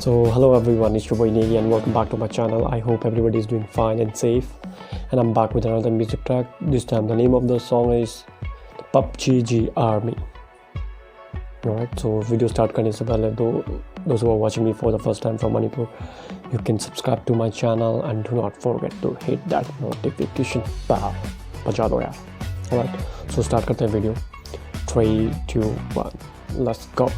So hello everyone, it's your boy Negi and welcome back to my channel. I hope everybody is doing fine and safe. And I'm back with another music track. This time the name of the song is the Pubg Army. Alright, so video start करने से पहले those who are watching me for the first time from Manipur, you can subscribe to my channel and do not forget to hit that notification bell. बजा दो यार. Alright, so start करते हैं video. 3, 2, 1, let's go.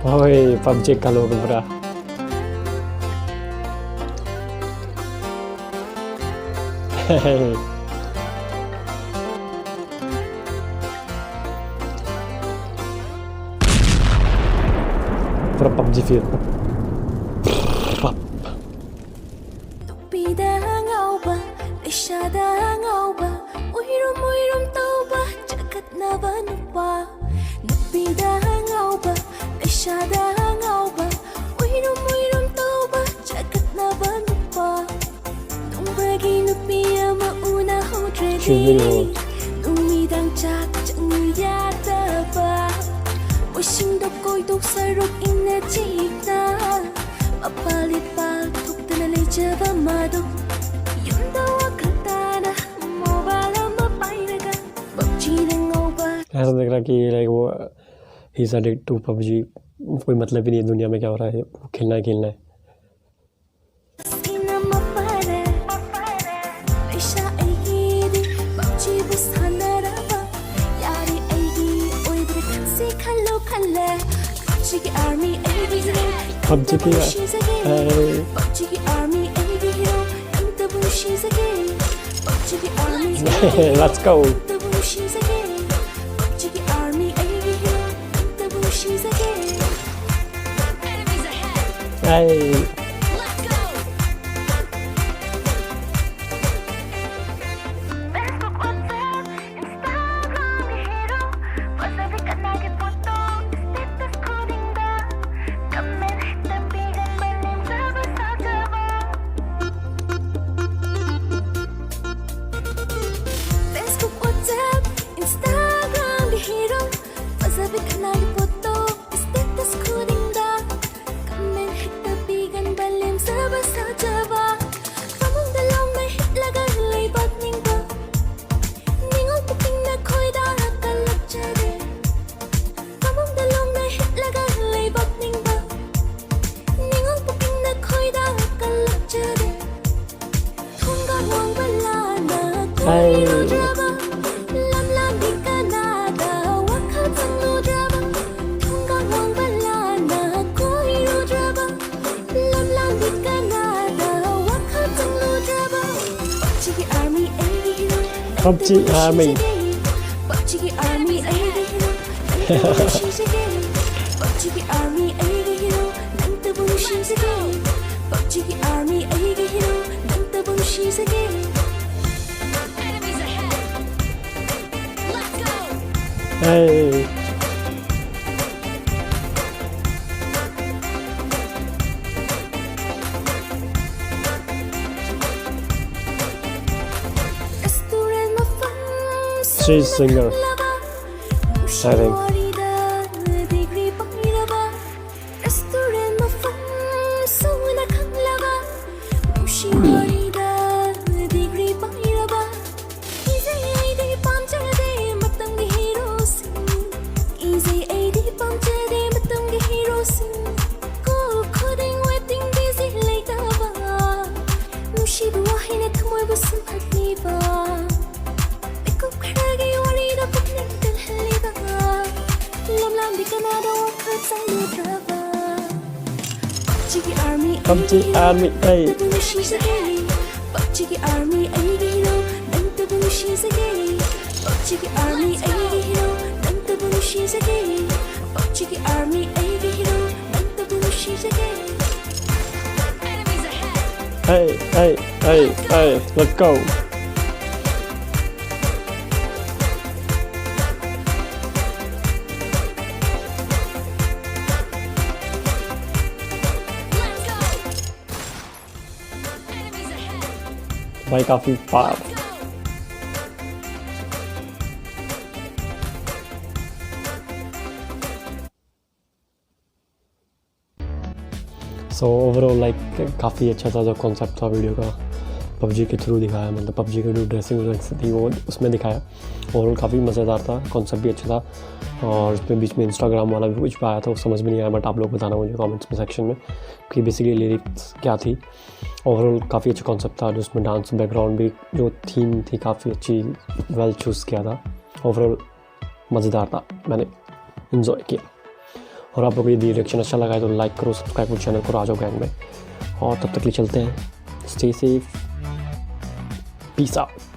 Oi, PUBG ka logo bra. Hey. Para PUBG feel. ऐसा देख रहा कि like वो ही इज एडिक्टेड टू PUBG. कोई मतलब ही नहीं है दुनिया में क्या हो रहा है, खेलना है खेलना है. PUBG की let's go. Hey. PUBG Army. PUBG Army. PUBG Army. PUBG Army. Hey. She's singer, I think. PUBG Army, hey. PUBG Army, PUBG Army, PUBG Army, hey, hey, hey, hey, let's go. भाई काफी पार. So overall like काफ़ी अच्छा था जो concept था video का, PUBG के through दिखाया, मतलब पबजी की जो ड्रेसिंग थी वो उसमें दिखाया। ओवरऑल काफ़ी मज़ेदार था, कॉन्सेप्ट भी अच्छा था। और उसमें बीच में इंस्टाग्राम वाला भी कुछ आया था, वो समझ में नहीं आया, बट आप लोग बताना मुझे कमेंट्स में सेक्शन में कि बेसिकली लिरिक्स क्या थी। ओवरऑल काफ़ी अच्छा कॉन्सेप्ट था, जो उसमें डांस बैकग्राउंड भी जो थीम थी काफ़ी अच्छी वेल चूज़ किया था। ओवरऑल मज़ेदार था, मैंने इन्जॉय किया। और आप लोगों को ये रिएक्शन अच्छा लगा है तो लाइक करो, सब्सक्राइब करो चैनल को राजो गैंग में। और तब तक के लिए चलते हैं, स्टे सेफ, पीस आउट।